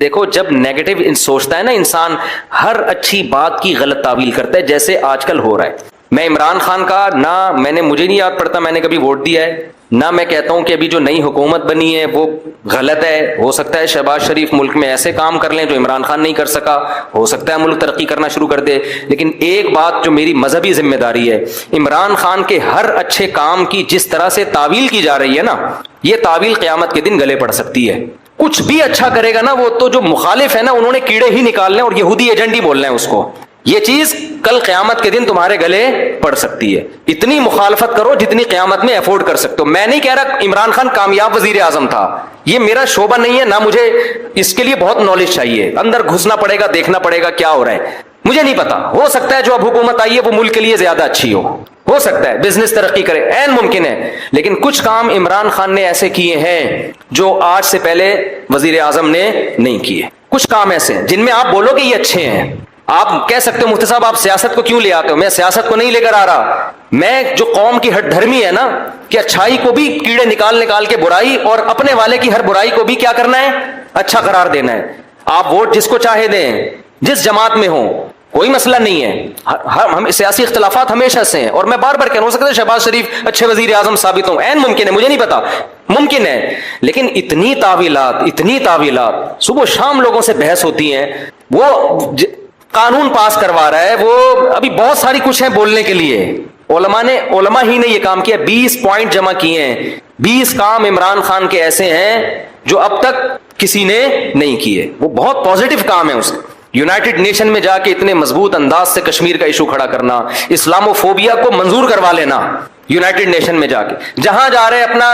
دیکھو جب نیگیٹو سوچتا ہے نا انسان، ہر اچھی بات کی غلط تعویل کرتا ہے، جیسے آج کل ہو رہا ہے۔ میں عمران خان کا نہ مجھے نہیں یاد پڑتا میں نے کبھی ووٹ دیا ہے، نہ میں کہتا ہوں کہ ابھی جو نئی حکومت بنی ہے وہ غلط ہے۔ ہو سکتا ہے شہباز شریف ملک میں ایسے کام کر لیں جو عمران خان نہیں کر سکا، ہو سکتا ہے ملک ترقی کرنا شروع کر دے، لیکن ایک بات جو میری مذہبی ذمہ داری ہے، عمران خان کے ہر اچھے کام کی جس طرح سے تعویل کی جا رہی ہے نا، یہ تعویل قیامت کے دن گلے پڑ سکتی ہے۔ کچھ بھی اچھا کرے گا نا، وہ تو جو مخالف ہے نا انہوں نے کیڑے ہی نکالنے اور یہودی ایجنٹ ہی بولنا ہے اس کو، یہ چیز کل قیامت کے دن تمہارے گلے پڑ سکتی ہے۔ اتنی مخالفت کرو جتنی قیامت میں افورڈ کر سکتے ہو۔ میں نہیں کہہ رہا عمران خان کامیاب وزیر اعظم تھا، یہ میرا شعبہ نہیں ہے، نہ مجھے اس کے لیے بہت نالج چاہیے، اندر گھسنا پڑے گا، دیکھنا پڑے گا کیا ہو رہا ہے، مجھے نہیں پتا۔ ہو سکتا ہے جو اب حکومت آئی ہے وہ ملک کے لیے زیادہ اچھی ہو سکتا ہے بزنس ترقی کرے، عین ممکن ہے، لیکن کچھ کام عمران خان نے ایسے کیے ہیں جو آج سے پہلے وزیر اعظم نے نہیں کیے۔ کچھ کام ایسے ہیں جن میں آپ بولو کہ یہ اچھے ہیں۔ آپ کہہ سکتے ہو مفتی صاحب آپ سیاست کو کیوں لے آتے ہو؟ میں سیاست کو نہیں لے کر آ رہا، میں جو قوم کی ہٹ دھرمی ہے نا کہ اچھائی کو بھی کیڑے نکال کے برائی، اور اپنے والے کی ہر برائی کو بھی کیا کرنا ہے، اچھا قرار دینا ہے۔ آپ ووٹ جس کو چاہے دیں، جس جماعت میں ہو، کوئی مسئلہ نہیں ہے، ہم سیاسی اختلافات ہمیشہ سے ہیں، اور میں بار بار کہہ رہا ہوں، ہو سکتا ہے شہباز شریف اچھے وزیر اعظم ثابت ہوں، عین ممکن ہے، مجھے نہیں پتا، ممکن ہے، لیکن اتنی تعویلات صبح شام لوگوں سے بحث ہوتی ہیں۔ وہ قانون پاس کروا رہا ہے، وہ ابھی بہت ساری کچھ ہیں بولنے کے لیے، علماء ہی نے یہ کام کیا، 20 پوائنٹ جمع کیے ہیں، 20 کام عمران خان کے ایسے ہیں جو اب تک کسی نے نہیں کیے، وہ بہت پازیٹو کام ہے اس کے۔ یونائٹڈ نیشن میں جا کے اتنے مضبوط انداز سے کشمیر کا ایشو کھڑا کرنا، اسلاموفوبیا کو منظور کروا لینا یونائٹڈ نیشن میں جا کے، جہاں جا رہے اپنا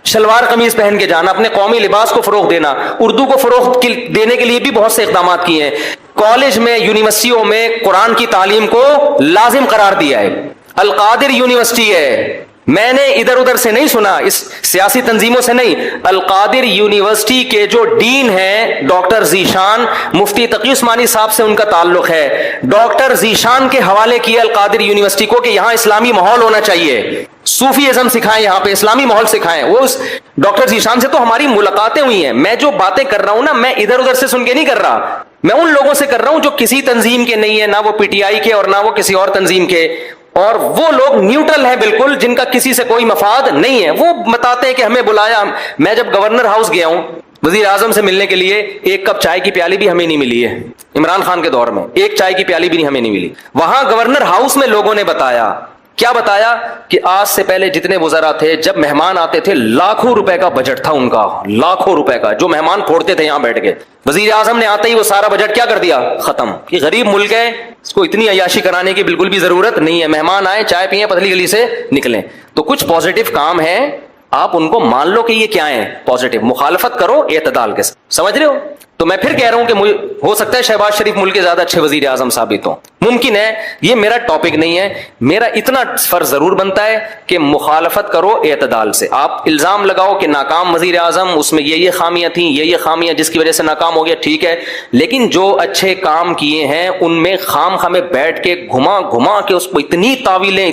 شلوار قمیض پہن کے جانا، اپنے قومی لباس کو فروغ دینا، اردو کو فروغ دینے کے لیے بھی بہت سے اقدامات کیے ہیں۔ کالج میں، یونیورسٹیوں میں قرآن کی تعلیم کو لازم قرار دیا ہے۔ القادر یونیورسٹی ہے، میں نے ادھر ادھر سے نہیں سنا، اس سیاسی تنظیموں سے نہیں، القادر یونیورسٹی کے جو ڈین ہیں ڈاکٹر ذیشان، مفتی تقی عثمانی صاحب سے ان کا تعلق ہے، ڈاکٹر ذیشان کے حوالے کیا القادر یونیورسٹی کو کہ یہاں اسلامی ماحول ہونا چاہیے، صوفی ازم سکھائیں، یہاں پہ اسلامی ماحول سکھائیں۔ وہ اس ڈاکٹر ذیشان سے تو ہماری ملاقاتیں ہوئی ہیں۔ میں جو باتیں کر رہا ہوں نا، میں ادھر ادھر سے سن کے نہیں کر رہا، میں ان لوگوں سے کر رہا ہوں جو کسی تنظیم کے نہیں ہے، نہ وہ پی ٹی آئی کے اور نہ وہ کسی اور تنظیم کے، اور وہ لوگ نیوٹرل ہیں بالکل، جن کا کسی سے کوئی مفاد نہیں ہے۔ وہ بتاتے ہیں کہ ہمیں بلایا، میں جب گورنر ہاؤس گیا ہوں وزیر اعظم سے ملنے کے لیے، ایک کپ چائے کی پیالی بھی ہمیں نہیں ملی ہے، عمران خان کے دور میں ایک چائے کی پیالی بھی ہمیں نہیں ملی۔ وہاں گورنر ہاؤس میں لوگوں نے بتایا، کیا بتایا کہ آج سے پہلے جتنے وزراء تھے جب مہمان آتے تھے لاکھوں روپے کا بجٹ تھا ان کا، لاکھوں روپے کا، جو مہمان پھوڑتے تھے یہاں بیٹھ کے، وزیر اعظم نے آتے ہی وہ سارا بجٹ کیا کر دیا، ختم۔ کہ غریب ملک ہے، اس کو اتنی عیاشی کرانے کی بالکل بھی ضرورت نہیں ہے، مہمان آئے چائے پیئیں پتلی گلی سے نکلیں۔ تو کچھ پازیٹو کام ہیں، آپ ان کو مان لو کہ یہ کیا ہیں، پازیٹو، مخالفت کرو اعتدال کے ساتھ، سمجھ رہے ہو؟ تو میں پھر کہہ رہا ہوں کہ ہو سکتا ہے شہباز شریف ملک کے زیادہ اچھے وزیر اعظم ثابت ہوں، ممکن ہے، یہ میرا ٹاپک نہیں ہے۔ میرا اتنا فرض ضرور بنتا ہے کہ مخالفت کرو اعتدال سے۔ آپ الزام لگاؤ کہ ناکام وزیر اعظم، اس میں یہ خامیاں تھیں، یہ خامیاں جس کی وجہ سے ناکام ہو گیا، ٹھیک ہے، لیکن جو اچھے کام کیے ہیں ان میں خام خامے بیٹھ کے گھما کے اس کو اتنی تعویلیں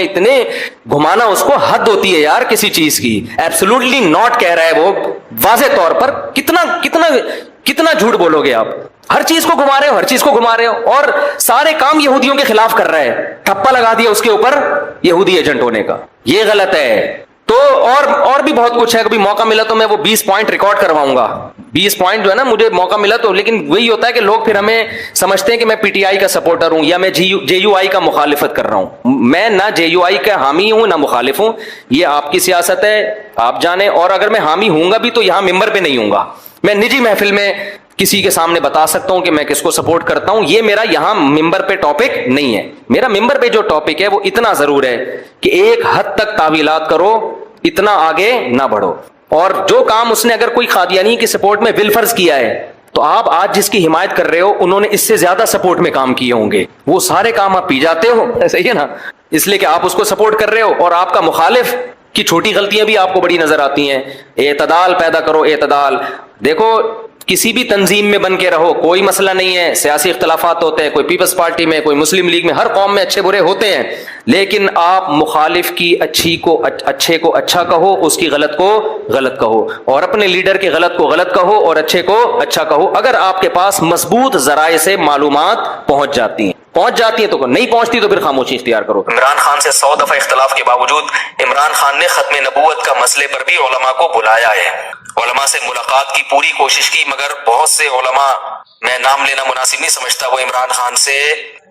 اتنے گھمانا، اس کو حد ہوتی ہے یار کسی چیز کی۔ ایبسولوٹلی ناٹ کہہ رہا ہے وہ واضح طور پر، کتنا جھوٹ بولو گے آپ، ہر چیز کو گھما رہے ہو، اور سارے کام یہودیوں کے خلاف کر رہے ہیں، ٹھپا لگا دیا اس کے اوپر یہودی ایجنٹ ہونے کا، یہ غلط ہے۔ تو اور بھی بہت کچھ ہے، کبھی موقع ملا تو میں وہ 20 پوائنٹ ریکارڈ کرواؤں گا، 20 پوائنٹ جو ہے نا، مجھے موقع ملا تو، لیکن وہی ہوتا ہے کہ لوگ پھر ہمیں سمجھتے ہیں کہ میں پی ٹی آئی کا سپورٹر ہوں یا میں جے یو آئی کا مخالفت کر رہا ہوں۔ میں نہ جے یو آئی کا حامی ہوں نہ مخالف ہوں، یہ آپ کی سیاست ہے، آپ جانیں، اور اگر میں حامی ہوں گا بھی تو یہاں ممبر پہ نہیں ہوں گا، میں نجی محفل میں کسی کے سامنے بتا سکتا ہوں کہ میں کس کو سپورٹ کرتا ہوں، یہ میرا یہاں ممبر پہ ٹاپک نہیں ہے۔ میرا ممبر پہ جو ٹاپک ہے وہ اتنا ضرور ہے کہ ایک حد تک تعویلات کرو، اتنا آگے نہ بڑھو، اور جو کام اس نے اگر کوئی قادیانی کی سپورٹ میں بالفرض کیا ہے تو آپ آج جس کی حمایت کر رہے ہو انہوں نے اس سے زیادہ سپورٹ میں کام کیے ہوں گے، وہ سارے کام آپ پی جاتے ہو، صحیح ہے نا، اس لیے کہ آپ اس کو سپورٹ کر رہے ہو، اور آپ کا مخالف کی چھوٹی غلطیاں بھی آپ کو بڑی نظر آتی ہیں۔ اعتدال پیدا کرو، اعتدال۔ دیکھو کسی بھی تنظیم میں بن کے رہو، کوئی مسئلہ نہیں ہے، سیاسی اختلافات ہوتے ہیں، کوئی پیپلز پارٹی میں، کوئی مسلم لیگ میں، ہر قوم میں اچھے برے ہوتے ہیں، لیکن آپ مخالف کی اچھے کو اچھا کہو، اس کی غلط کو غلط کہو، اور اپنے لیڈر کے غلط کو غلط کہو اور اچھے کو اچھا کہو، اگر آپ کے پاس مضبوط ذرائع سے معلومات پہنچ جاتی ہیں تو نہیں پہنچتی تو پھر خاموشی اختیار کرو۔ عمران خان سے 100 دفعہ اختلاف کے باوجود عمران خان نے ختم نبوت کا مسئلے پر بھی علماء کو بلایا ہے، علماء سے ملاقات کی پوری کوشش کی، مگر بہت سے علماء، میں نام لینا مناسب نہیں سمجھتا، وہ عمران خان سے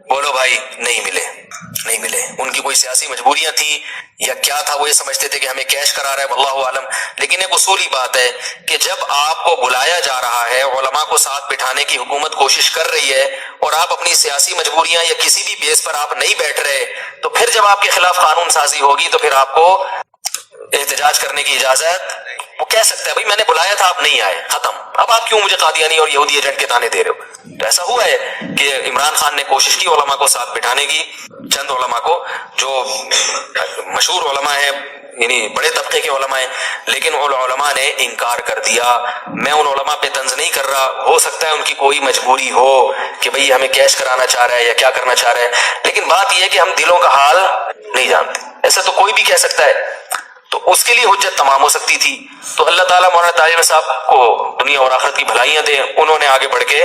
بولو بھائی نہیں ملے، ان کی کوئی سیاسی مجبوریاں تھیں یا کیا تھا، وہ یہ سمجھتے تھے کہ ہمیں کیش کرا رہا ہے، واللہ عالم۔ لیکن ایک اصولی بات ہے کہ جب آپ کو بلایا جا رہا ہے، علماء کو ساتھ بٹھانے کی حکومت کوشش کر رہی ہے، اور آپ اپنی سیاسی مجبوریاں یا کسی بھی بیس پر آپ نہیں بیٹھ رہے، تو پھر جب آپ کے خلاف قانون سازی ہوگی تو پھر آپ کو احتجاج کرنے کی اجازت، وہ کہہ سکتا ہے بھائی میں نے بلایا تھا، آپ نہیں آئے، ختم، اب آپ کیوں مجھے قادیانی اور یہودی ایجنٹ کے تانے دے رہے ہو؟ تو ایسا ہوا ہے کہ عمران خان نے کوشش کی علماء کو ساتھ بٹھانے کی، چند علماء کو جو مشہور علماء ہیں، یعنی بڑے طبقے کے علماء ہیں، لیکن ان علماء نے انکار کر دیا۔ میں ان علماء پہ طنز نہیں کر رہا، ہو سکتا ہے ان کی کوئی مجبوری ہو کہ بھئی ہمیں کیش کرانا چاہ رہا ہے یا کیا کرنا چاہ رہا ہے، لیکن بات یہ ہے کہ ہم دلوں کا حال نہیں جانتے، ایسا تو کوئی بھی کہہ سکتا ہے، تو اس کے لیے حجت تمام ہو سکتی تھی۔ تو اللہ تعالیٰ مولانا طاہر صاحب کو دنیا اور آخرت کی بھلائیاں دے، انہوں نے آگے بڑھ کے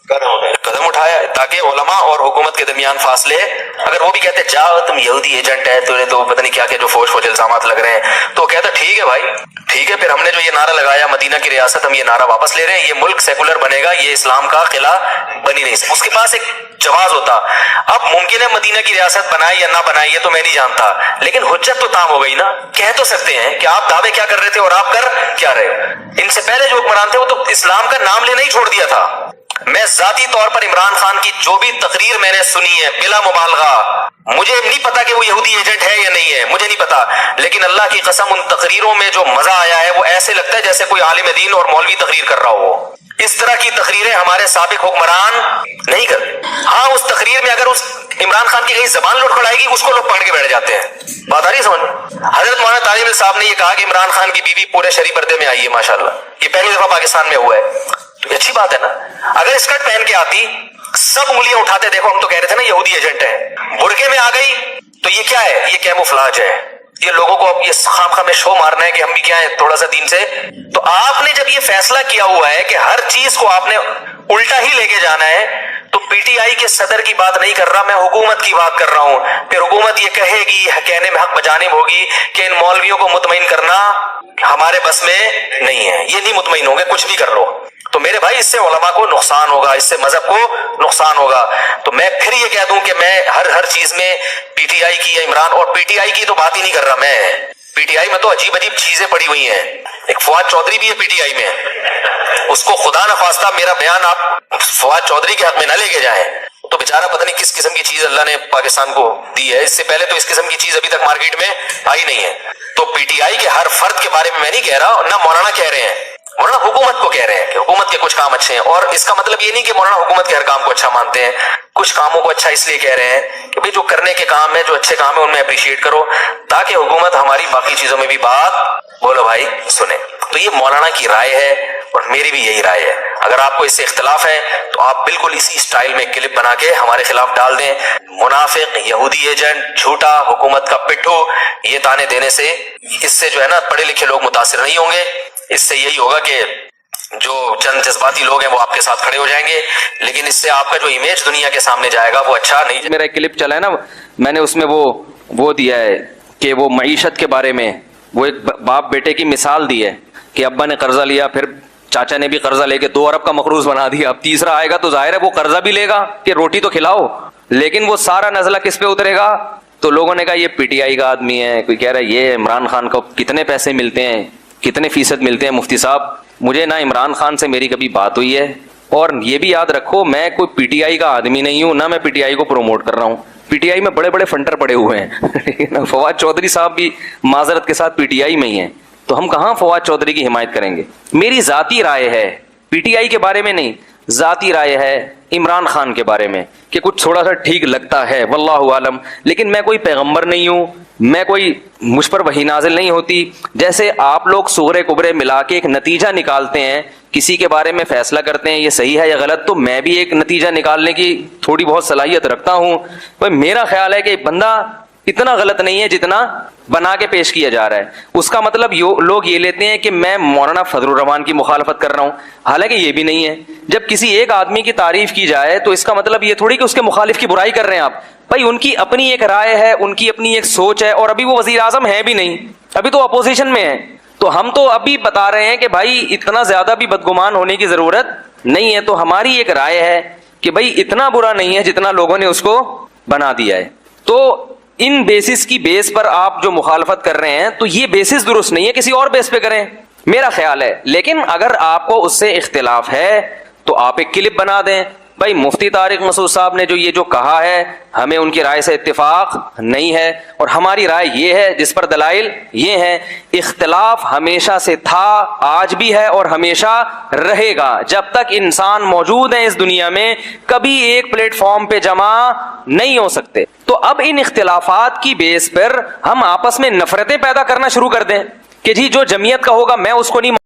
قدم اٹھایا تاکہ علماء اور حکومت کے درمیان فاصلے، اگر وہ بھی کہتے جاؤ تم یہودی ایجنٹ ہے، تو پتہ نہیں کیا کہ جو فوج الزامات لگ رہے ہیں، تو کہتا ٹھیک ہے بھائی ٹھیک ہے، پھر ہم نے جو یہ نعرہ لگایا مدینہ کی ریاست، ہم یہ نعرہ واپس لے رہے ہیں، یہ ملک سیکولر بنے گا، یہ اسلام کا قلعہ بنی نہیں سکتا۔ اس کے پاس ایک جواز ہوتا، اب ممکن ہے مدینہ کی ریاست بنائے یا نہ بنائے یہ تو میں نہیں جانتا، لیکن حجت تو تام ہو گئی نا، کہہ تو سکتے ہیں کہ آپ دعوے کیا کر رہے تھے اور آپ کر کیا رہے ہو۔ ان سے پہلے جو حکمران تھے وہ تو اسلام کا نام لینا ہی چھوڑ دیا تھا۔ میں ذاتی طور پر عمران خان کی جو بھی تقریر میں نے سنی ہے بلا مبالغہ، مجھے نہیں پتا کہ وہ یہودی ایجنٹ ہے یا نہیں ہے، مجھے نہیں پتا، لیکن اللہ کی قسم ان تقریروں میں جو مزہ آیا ہے وہ ایسے لگتا ہے جیسے کوئی عالم دین اور مولوی تقریر کر رہا ہو۔ اس طرح کی تقریریں ہمارے سابق حکمران نہیں کرتے۔ ہاں اس تقریر میں اگر اس عمران خان کی کہیں زبان لڑکھڑائے گی اس کو لوگ پکڑ کے بیٹھ جاتے ہیں، بات آ رہی ہے سمجھ میں؟ حضرت مولانا طالب صاحب نے یہ کہا کہ عمران خان کی بیوی پورے شرعی پردے میں آئی ہے، ماشاءاللہ، یہ پہلی دفعہ پاکستان میں ہوا ہے، تو یہ اچھی بات ہے نا۔ اگر اسکرٹ پہن کے آتی سب انگلیاں اٹھاتے، دیکھو ہم تو کہہ رہے تھے نا یہودی ایجنٹ ہے، برقعے میں آ گئی تو یہ کیا ہے، یہ کیموفلاج ہے، یہ لوگوں کو اب یہ خام خام شو مارنا ہے کہ ہم بھی کیا ہے تھوڑا سا دین سے۔ تو آپ نے جب یہ فیصلہ کیا ہوا ہے کہ ہر چیز کو آپ نے الٹا ہی لے کے جانا ہے، تو پی ٹی آئی کے صدر کی بات نہیں کر رہا میں، حکومت کی بات کر رہا ہوں۔ پھر حکومت یہ کہے گی، کہنے میں حق بجانب ہوگی کہ ان مولویوں کو مطمئن کرنا ہمارے بس میں نہیں ہے، یہ نہیں مطمئن ہوں گے، کچھ بھی کر لو۔ تو میرے بھائی اس سے علماء کو نقصان ہوگا، اس سے مذہب کو نقصان ہوگا۔ تو میں پھر یہ کہہ دوں کہ میں ہر چیز میں پی ٹی آئی کی یا عمران، اور پی ٹی آئی کی تو بات ہی نہیں کر رہا میں، پی ٹی آئی میں تو عجیب چیزیں پڑی ہوئی ہیں، ایک فواد چودھری بھی ہے پی ٹی آئی میں، اس کو خدا نخواستہ میرا بیان آپ فواد چودھری کے حق میں نہ لے کے جائیں، تو بیچارہ پتہ نہیں کس قسم کی چیز اللہ نے پاکستان کو دی ہے، اس سے پہلے تو اس قسم کی چیز ابھی تک مارکیٹ میں آئی نہیں ہے۔ تو پی ٹی آئی کے ہر فرد کے بارے میں نہیں کہہ رہا، نہ مولانا کہہ رہے ہیں، مولانا حکومت کو کہہ رہے ہیں کہ حکومت کے کچھ کام اچھے ہیں، اور اس کا مطلب یہ نہیں کہ مولانا حکومت کے ہر کام کو اچھا مانتے ہیں، کچھ کاموں کو اچھا اس لیے کہہ رہے ہیں کہ بھئی جو کرنے کے کام ہیں، جو اچھے کام ہیں ان میں اپریشیٹ کرو، تاکہ حکومت ہماری باقی چیزوں میں بھی بات بولو بھائی سنیں۔ تو یہ مولانا کی رائے ہے اور میری بھی یہی رائے ہے۔ اگر آپ کو اس سے اختلاف ہے تو آپ بالکل اسی سٹائل میں کلپ بنا کے ہمارے خلاف ڈال دیں، منافق، یہودی ایجنٹ، جھوٹا، حکومت کا پٹھو، یہ تانے دینے سے اس سے جو ہے نا پڑھے لکھے لوگ متاثر نہیں ہوں گے، اس سے یہی ہوگا کہ جو چند جذباتی لوگ ہیں وہ آپ کے ساتھ کھڑے ہو جائیں گے، لیکن اس سے آپ کا جو امیج دنیا کے سامنے جائے گا وہ اچھا نہیں۔ میرا ایک کلپ چلا ہے نا، میں نے اس میں وہ دیا ہے کہ وہ معیشت کے بارے میں وہ ایک باپ بیٹے کی مثال دی ہے کہ ابا نے قرضہ لیا، پھر چاچا نے بھی قرضہ لے کے 2 ارب کا مقروض بنا دیا، اب تیسرا آئے گا تو ظاہر ہے وہ قرضہ بھی لے گا کہ روٹی تو کھلاؤ، لیکن وہ سارا نزلہ کس پہ اترے گا؟ تو لوگوں نے کہا یہ پی ٹی آئی کا آدمی ہے، کوئی کہہ رہا ہے یہ عمران خان کو کتنے پیسے ملتے ہیں، کتنے فیصد ملتے ہیں۔ مفتی صاحب مجھے نہ عمران خان سے میری کبھی بات ہوئی ہے، اور یہ بھی یاد رکھو میں کوئی پی ٹی آئی کا آدمی نہیں ہوں، نہ میں پی ٹی آئی کو پروموٹ کر رہا ہوں۔ پی ٹی آئی میں بڑے بڑے فنٹر پڑے ہوئے ہیں فواد چودھری صاحب بھی معذرت کے ساتھ پی ٹی آئی میں ہی ہیں، تو ہم کہاں فواد چودھری کی حمایت کریں گے؟ میری ذاتی رائے ہے، پی ٹی آئی کے بارے میں نہیں، ذاتی رائے ہے عمران خان کے بارے میں کہ کچھ تھوڑا سا ٹھیک لگتا ہے، واللہ عالم، لیکن میں کوئی پیغمبر نہیں ہوں، میں کوئی مجھ پر وحی نازل نہیں ہوتی۔ جیسے آپ لوگ صغرے کبرے ملا کے ایک نتیجہ نکالتے ہیں، کسی کے بارے میں فیصلہ کرتے ہیں یہ صحیح ہے یا غلط، تو میں بھی ایک نتیجہ نکالنے کی تھوڑی بہت صلاحیت رکھتا ہوں۔ بھائی میرا خیال ہے کہ بندہ اتنا غلط نہیں ہے جتنا بنا کے پیش کیا جا رہا ہے۔ اس کا مطلب لوگ یہ لیتے ہیں کہ میں مولانا فضل الرحمان کی مخالفت کر رہا ہوں، حالانکہ یہ بھی نہیں ہے۔ جب کسی ایک آدمی کی تعریف کی جائے تو اس کا مطلب یہ تھوڑی کہ اس کے مخالف کی برائی کر رہے ہیں آپ۔ بھائی ان کی اپنی ایک رائے ہے، ان کی اپنی ایک سوچ ہے، اور ابھی وہ وزیر اعظم ہے بھی نہیں، ابھی تو اپوزیشن میں ہے۔ تو ہم تو ابھی بتا رہے ہیں کہ بھائی اتنا زیادہ بھی بدگمان ہونے کی ضرورت نہیں ہے۔ تو ہماری ایک رائے ہے کہ بھائی اتنا برا نہیں ہے جتنا لوگوں نے اس کو بنا دیا ہے۔ تو ان بیسس کی بیس پر آپ جو مخالفت کر رہے ہیں تو یہ بیسس درست نہیں ہے، کسی اور بیس پہ کریں، میرا خیال ہے۔ لیکن اگر آپ کو اس سے اختلاف ہے تو آپ ایک کلپ بنا دیں، بھائی مفتی طارق مسعود صاحب نے جو یہ کہا ہے ہمیں ان کی رائے سے اتفاق نہیں ہے، اور ہماری رائے یہ ہے جس پر دلائل یہ ہیں۔ اختلاف ہمیشہ سے تھا، آج بھی ہے اور ہمیشہ رہے گا۔ جب تک انسان موجود ہیں اس دنیا میں کبھی ایک پلیٹ فارم پہ جمع نہیں ہو سکتے۔ تو اب ان اختلافات کی بیس پر ہم آپس میں نفرتیں پیدا کرنا شروع کر دیں کہ جی جو جمعیت کا ہوگا میں اس کو نہیں